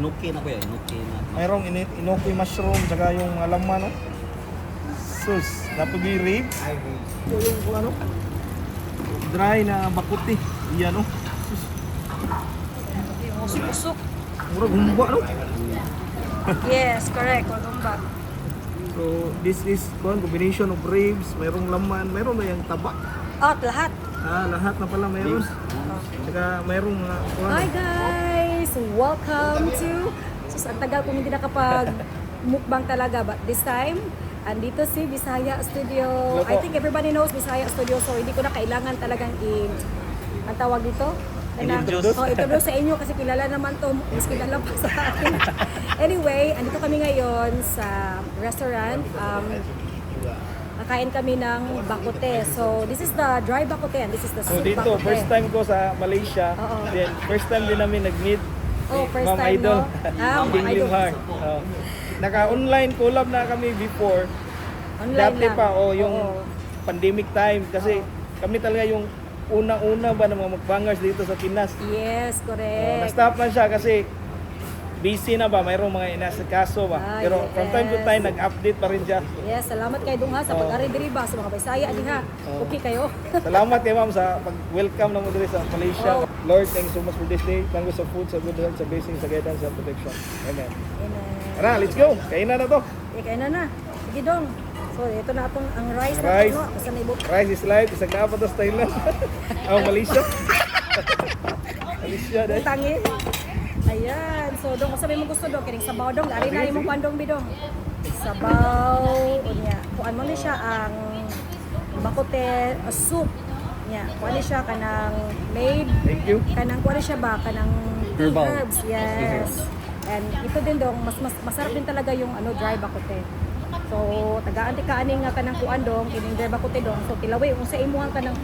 Inuki na kuya, inuki na. Mayroong inoki mushroom, tsaka yung laman, no? Sus, napagi rib. Ito yung kung ano, dry na bakuti. Iyan, no? Sus, Yung usok-usok. mura gumba, no? Yes, correct. Kolumba. So, this is combination of ribs, mayroong laman, mayroong na yung taba. Oh, lahat. Lahat na pala mayroon. Tsaka mayroong mga Hi guys! Welcome to... Sus, ang tagal kong hindi nakapag mukbang talaga. But this time, andito si Bisaya Studio. Hello po. I think everybody knows Bisaya Studio. So, hindi ko na kailangan talagang ang tawag dito? Introduce. Introduce sa inyo kasi kilala naman to. Mas kilala pa sa akin. Anyway, andito kami ngayon sa restaurant. Nakain kami ng bakute. So, this is the dry bakute and this is the So soup dito, bakute. first time ko sa Malaysia. Oo. Then, first time din namin nag-meet. Oh, first Ma'am time, Idol. no? Ma'am King Idol. Limhar. Naka-online collab na kami before. Online Dati lang. pa, yung Oo. pandemic time. Kasi kami talaga yung una-una ba ng mga mukbangers dito sa Pinas. Yes, correct. Na-stop lang siya kasi busy na ba, mayroong mga inasikaso ba. Pero from time to time, nag-update pa rin siya. Yes, salamat kay Dunga sa pag-ari diri ba sa mga Bisaya diha. Okay kayo? Salamat kay ma'am sa pag-welcome na mo dito sa Malaysia. Oh. Lord, thank you so much for this day. Thank you sa food, sa good health, sa blessing, sa guidance, sa protection. Amen. Amen. Tara, let's go. Kainan na to. Kaya na. Sige dong. So, ito na atong ang rice na Rice. ito, no? Basta na ibo. Rice is life. Isang dapat sa Thailand. Malaysia. Malaysia dahil. Tangi. Ayan. So, dong, kung sabi mo gusto dong, kining sabaw dong. Ari na imong pandong bidong. Sabaw. Unya. Kuan mo ni siya ang bakute soup. Nya. Kuan ni siya kanang made. Thank you. Kanang kuan ni siya ba? Kanang Herbal. herbs. Yes. And ito din dong, masarap din talaga yung dry bakute. So, tagaan ti kaaning nga kanang kuan dong, kining dry bakute dong. So, tilaway kung sa imuhang kanang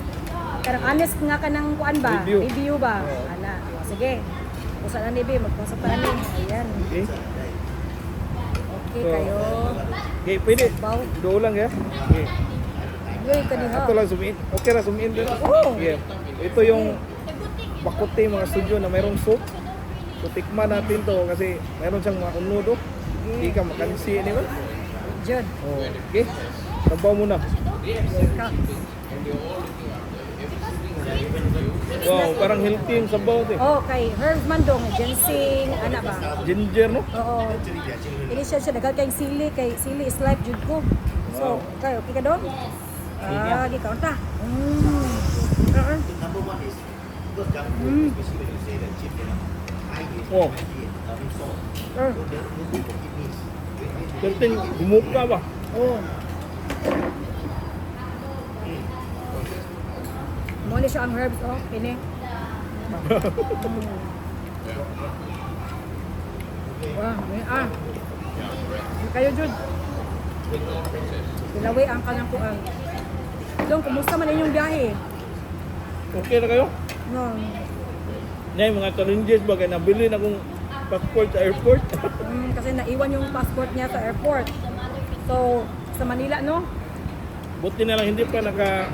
honest nga kanang kuan ba? Review. Ba? Oo. Ana. O, sige. Usa na ni Bi, magpasok ta ni. Ayan. Okay. Okay So, kayo. Okay, pwede. Sabaw. Doon lang ya. Okay. Yoy kaniha. Ito lang sumiin. Okay ra sumiin din. Oo. Yeah. Ito yung bakote mga studio na mayroong soup. So tikman natin to kasi mayroon siyang mga unudo. Hindi ka makansi ni ba? Jud. Oh, okay. Sabaw muna. Ka. Wow, parang healthy yung sabaw to. Oh, kay herbs man dong, ginseng, ana ba? Ginger, no? Oo. Ini siya dagal kay sili is life jud ko. So, kay okay ka dong? Di ka unta. Oh, certain humuka ba? Oh. Mo ni siya ang herbs ini. Wah, may kayo jud. Dilaway ang kanang kuan. Dong, kumusta man inyong biyahe? Okay na kayo? No. Nay, mga challenges ba kaya nabili na kong passport sa airport? Kasi naiwan yung passport niya sa airport. So, sa Manila, no? Buti na lang hindi pa naka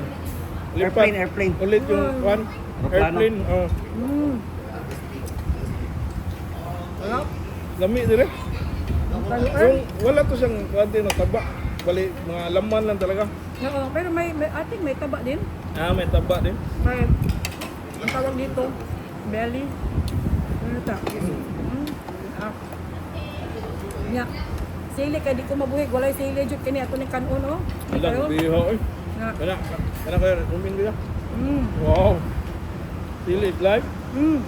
Airplane. ulit yung one Aeroplano. airplane. Wala. Lami dire. Kaluan. Wala to siyang kuwante na taba. Bali, mga laman lang talaga. Oo, pero I think may taba din. May taba din. May, ang tawag dito, belly. Ano ta? Nya. Sili kay di ko mabuhig, walay sili jud kini ato ni kanon oh. Alang, biho. Oy. Na. Kana kayo, umin nila. Mm. Wow. Sili is life. Mm.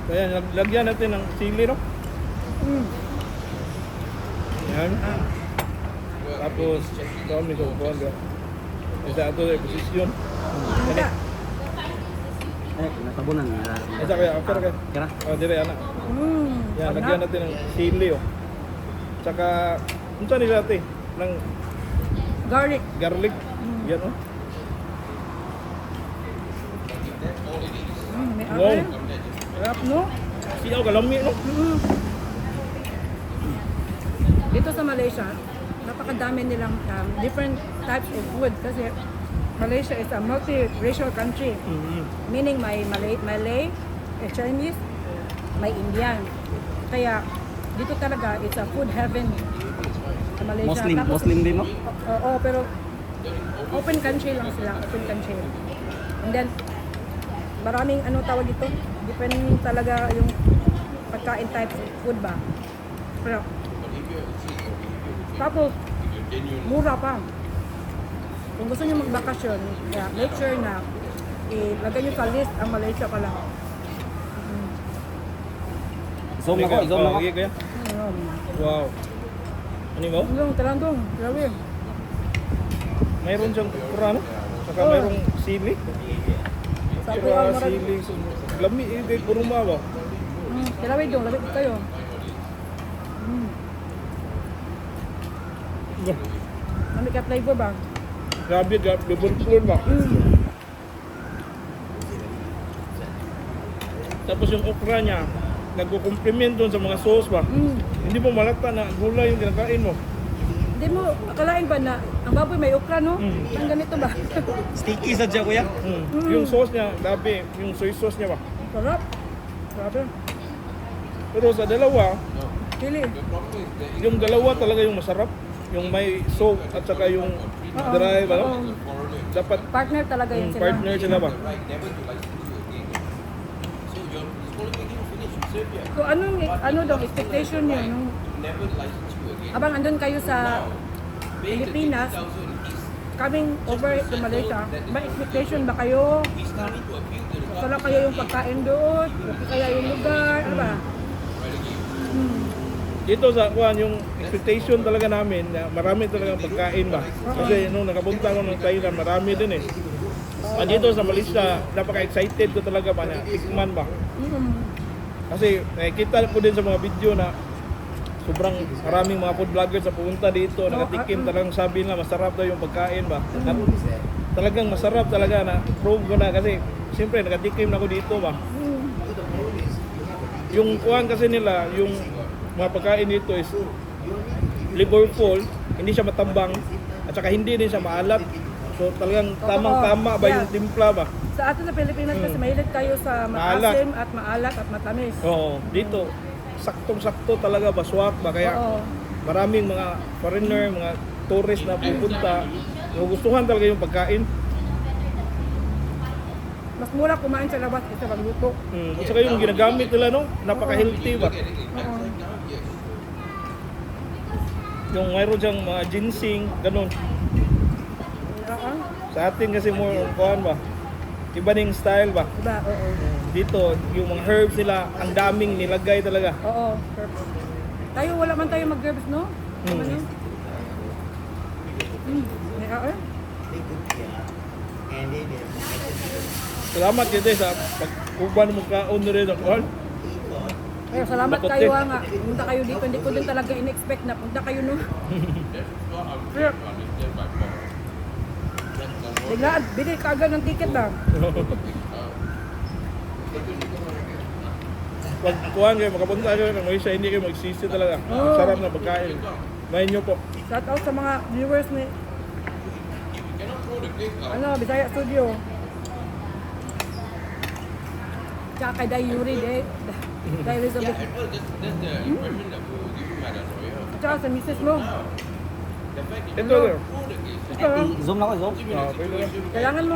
Kaya lagyan natin ng sili, no? Mm. Yan. Tapos, kami ko kuhan ka. Isa ato sa posisyon. Ano ta? Natabunan na. Isa kaya, after kaya. Kira. Dire, anak. Mm. Yan, Ano? lagyan natin ng sili, oh. Tsaka, unsa nila ate? Ng Garlic. garlic. Yan, oh. May Wow. apple. Sarap, no? Siyaw, kalami, no? Dito sa Malaysia, napakadami nilang different types of food kasi Malaysia is a multi-racial country. Meaning may Malay, Chinese, may Indian. Kaya dito talaga, it's a food heaven sa Malaysia. Muslim, Tapos, Muslim din, no? Oo, pero open country lang sila, open country. And then, maraming ano tawag dito, depending talaga yung pagkain type of food ba. Pero, tapos, mura pa. Kung gusto nyo magbakasyon, kaya make sure na ilagay nyo sa list ang Malaysia pala. Zoom ako, zoom ako. Okay, kaya? Wow. Ano mo? Yung talandong, grabe. Mayroon siyang okra, no? Saka Oo. mayroong sili. Sa Okra, tuwang marami. sili. Lami, puro mawa. Grabe dong, labit kayo. Kami ka flavor ba? Grabe, bubon-pulon ba? Tapos yung okra niya, nagko-complement doon sa mga sauce ba? Hindi mo malata na gulay yung kinakain mo. Hindi mo akalain ba na ang baboy may okra, no? Ang ganito ba? Sticky sa dyan, kuya. Yung sauce niya, grabe, yung soy sauce niya ba? Sarap. Grabe. Pero sa dalawa, Pili. yung dalawa talaga yung masarap. Yung may soap at saka yung dry ba? No? Oo. Dapat Partner talaga yun sila. partner sila ba? So ano daw expectation niyo nung abang andun kayo sa Pilipinas, coming over to Malaysia, may expectation ba kayo? Sarap kayo yung pagkain doon? Okay kaya yung lugar? Ano ba? Dito sa kuan yung expectation talaga namin na marami talagang pagkain ba. Kasi nung nakapunta ako ng Thailand, marami din eh. Dito sa Malaysia, napaka-excited ko talaga ba na tikman ba. Kasi nakikita ko din sa mga video na sobrang maraming mga food vloggers na pumunta dito, nakatikim talagang sabi na masarap daw yung pagkain ba. Talagang masarap talaga na prove ko na kasi siyempre nakatikim na ako dito ba. Yung kuhan kasi nila, yung mga pagkain dito is flavorful, hindi siya matambang at saka hindi din siya maalat. So talagang tamang-tama ba yung timpla ba? Sa atin sa Pilipinas kasi mahilig tayo sa maasim at maalat at matamis. Oo, dito saktong-sakto talaga ba, swak ba, kaya Oo. maraming mga foreigner, mga tourist na pupunta, gustuhan talaga yung pagkain. Mas mura kumain sa labas kaysa magluto. At saka yung ginagamit nila, no, napaka-healthy ba. Oo. Yung mayroon siyang mga ginseng, ganun. Oo. Sa atin kasi more kuhan ba, iba ning style ba. Diba? Oo. Dito, yung mga herbs nila, ang daming nilagay talaga. Oo. Perfect. Tayo wala man tayo mag-herbs, no? Ano? May oo. Salamat dito sa pag-uban mo kaon rin ang kuhan. Pero salamat Bakit kayo eh? nga. Punta kayo dito. Hindi ko din talaga in-expect na punta kayo, no? Pero, biglaan, bili ka agad ng ticket ba? Pag kuhan kayo, makapunta kayo ng Malaysia, hindi kayo magsisi talaga. Oo. Sarap na pagkain. Mahin nyo po. Shout out sa mga viewers ni Bisaya Studio. Tsaka kay Day Yuri, Day Elizabeth. Tsaka sa misis mo. Ito sir. Ito, Zoom ako, zoom. Pwede lang. kailangan mo,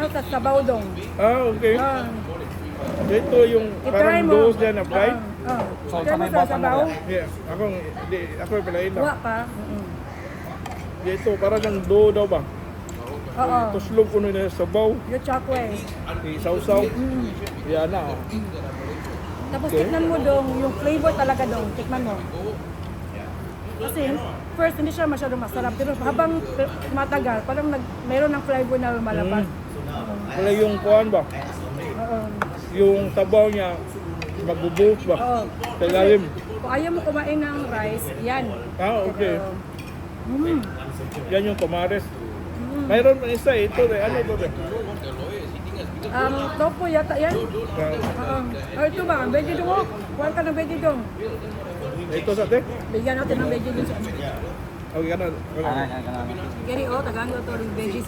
sa sabaw dong. Okay. Ah, Ito yung i-try parang mo. dose dyan na fry. So, Try mo may sa bata mo sabaw. ba? Yeah, ako palain Huwa lang. pa. Ito, parang siyang dough daw ba? Oo. Tuslog ko na sa sabaw. Yung chakwe. Isaw-saw. Yan na. Oh. Tapos Okay. tikman mo dong, yung flavor talaga dong, tikman mo. Kasi first hindi siya masyadong masarap, pero habang matagal, parang mayroon ng flavor na lumalabas. Wala yung kuhan ba? Oo. Yung sabaw niya, magbubuhos ba? Oo. Sa ilalim. Kung ayaw mo kumain ng rice, yan. Okay. Mm. Yan yung kamares. Mayroon pa isa, ito ano ito Tofu yata yan. Oo. Ito ba, veggie dong. Kuhaan ka ng veggie dong. Ito sa te? Bigyan natin ng veggie dong. Okay ka na. Gary, oh, tagaan ko ito rin veggie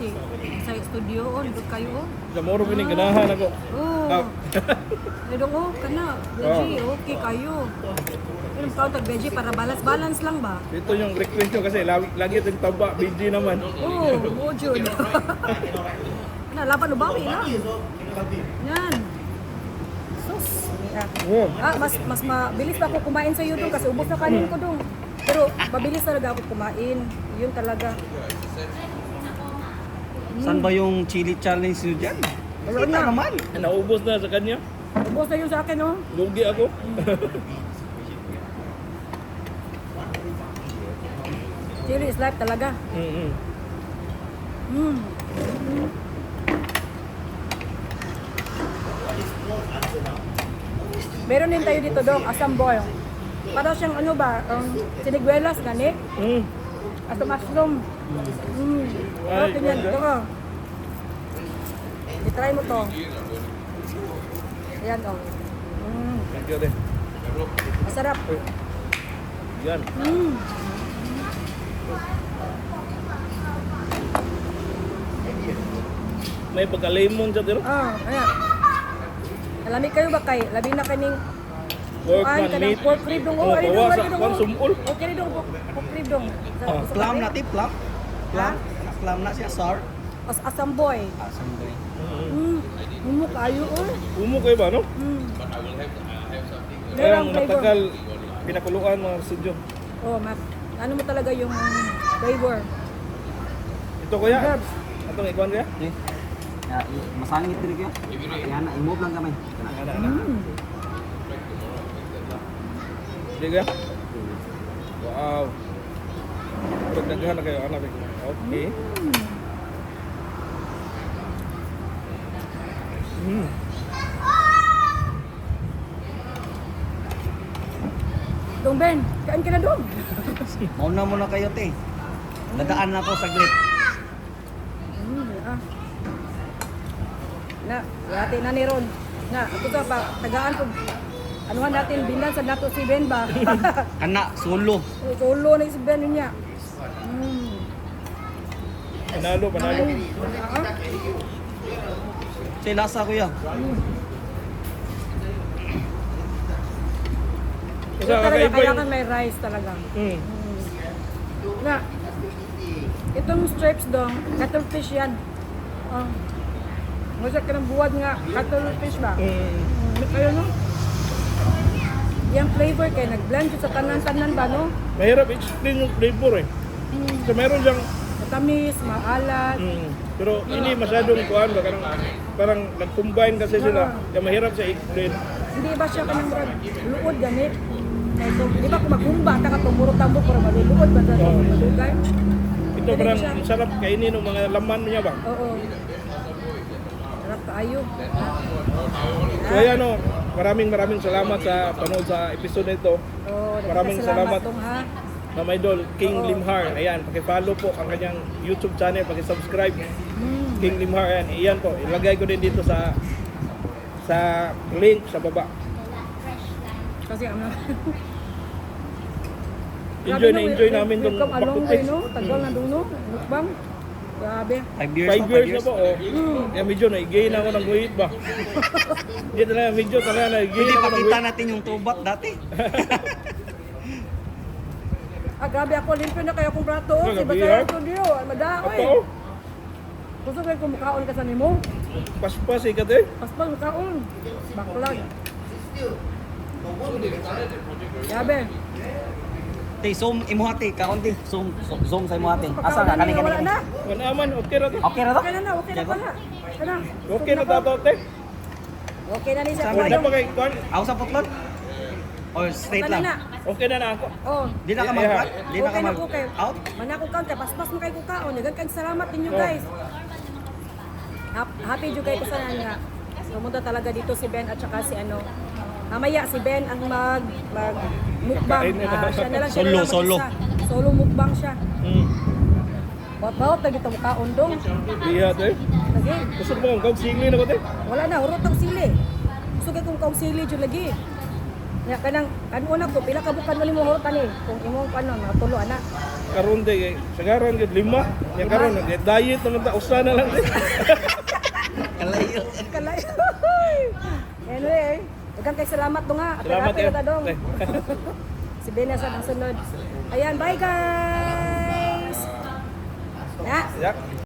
sa studio, oh, nandun kayo, oh. Sa moro pining ganahan ako. Oh, Ah. nandun, oh, kana, veggie, okay kayo. Pero tawag tag veggie para balance lang ba? Ito yung request nyo kasi lagi itong taba, BG naman. Oo, oh, Jun. Laban ubawi lang. Yan. Sus. Oh. Mas mabilis pa ako kumain sa iyo doon kasi ubos na kanin ko doon. Pero mabilis talaga ako kumain. Yun talaga. Saan ba yung chili challenge nyo dyan? Wala Kita na. naman. Naubos na sa kanya. Ubos na yun sa akin, oh. Lugi ako. Chili is life talaga. Mm-hmm. Mm. Meron din tayo dito dong, asam boy. Para siyang ano ba, siniguelas gani, Mm. asam mushroom. Ay, Okay yan, ganda. ito. I-try mo to. Ayan oh. Thank you, ate. Masarap. Yan. May pagka-lemon sa tiro. Ayan. Alamig kayo ba kay? Labi na kaning Pork kuan man, kanang meat. pork rib dong. Oh, Ay, bawa dong, sa ay, dong, kwan oh. sumul. Okay rin dong, pork rib dong. Sa Plum kape. na, tip, plum. Plum. Plum na siya, sour. Asam boy. Asam boy. Mumuk kayo, oh. Umo kayo ba, no? Meron Kaya flavor. matagal pinakuluan mga studio. Oh, ano mo talaga yung flavor. Ito kuya. Herbs. Atong ikuan kuya. Okay. Masangit din kayo. Yan na, i-move lang kamay. Sige kuya. Wow. Pagdaghan na kayo, anak. Okay. Dong Ben, kain ka na dong. Mauna muna kayo, te. Dadaan na ako saglit. Na, yati na ni Ron. Na, ito to pa, tagaan ko. Anuhan natin, binan sa nato si Ben ba? Kana, solo. Solo na si Ben niya. Panalo, panalo. Say, lasa kuya. Kasi Ito talaga, kakaiba yung... kailangan may rice talaga. Na, itong stripes dong, cuttlefish yan. Masak ka ng buwad nga, cuttlefish ba? Kayo no? Yung flavor kayo, nag-blend yun sa tanan-tanan ba no? Mahirap explain yung flavor eh. So meron siyang... Matamis, maalat. Pero hindi masyadong kuhan ba? Parang nag-combine kasi sila. Kaya mahirap siya explain. Hindi ba siya kanang luod ganit? So, di ba kung magumba, taka tumurot tambok para maluluod ba sa malugay? Ito parang sarap kainin ng mga laman niya ba? Oo. Sarap kaayo. So ayan o, maraming salamat sa panood sa episode nito. Maraming salamat. Dong, ha? Na my idol, King Limhar. Ayan, paki-follow po ang kanyang YouTube channel, paki-subscribe. King Limhar, ayan. Iyan po, ilagay ko din dito sa link sa baba. Kasi ano. Enjoy namin itong Welcome along way, bakutis. no? Tagal na doon, no? Mukbang. Grabe. 5 years 5 na, 5 years years. na po, oh. Kaya medyo na-gain ako ng weight ba? Hindi talaga, medyo talaga na-gain Pwede ako ng pakita weight. natin yung tubat dati. Grabe ako, limpyo na kayo kong prato. Grabe, Si Basaya ha? Studio, madaoy. Ako, Gusto ko yung mukhaon ka sa nimo. paspas ikat eh. Paspal mukhaon. Baklag. Grabe. Te, zoom imuhati, kaunti. Zoom sa imuhati. Asa Mukhaon ka, kani wala kani. na. Wala naman, okay na to. Okay na to? Okay na na, okay na Diego? pala. Kana. Okay na tato, te. Okay na ni siya. Sama Wala pa kay Kwan. Ako sa putlot? Or straight Kanina. lang? Okay na ako. Oh. Di na ka mag-out? Di na ka Okay na ko mag- kayo. out? Manako kaon kay paspas mo kay kukaon. Dagan kay salamat ninyo guys. Happy jud kay ko sa nga. Pumunta talaga dito si Ben at saka si ano. Mamaya si Ben ang mukbang. Kakain na. Siya na lang Solo. mag-isa. Solo mukbang siya. Bawat na dito mukaon dong. Iya, te. Lagi. Gusto mo kong singli na ko, te. Wala na, hurot ang sili. Gusto kay kong kaong sili jud lagi. Ya kanang kanuna ko pila ka bukan mo nimo hurutan eh. Kung imong ano natulo ana. Karon day sagaran gid 5. Ya karon diet naman ta usa na lang. Kalayo. Kalayo. Anyway, daghang kay salamat dong ha. Salamat Apil-apil yan. ta dong. Si Bena sa sunod. Ayan, bye guys. Ya. Ya.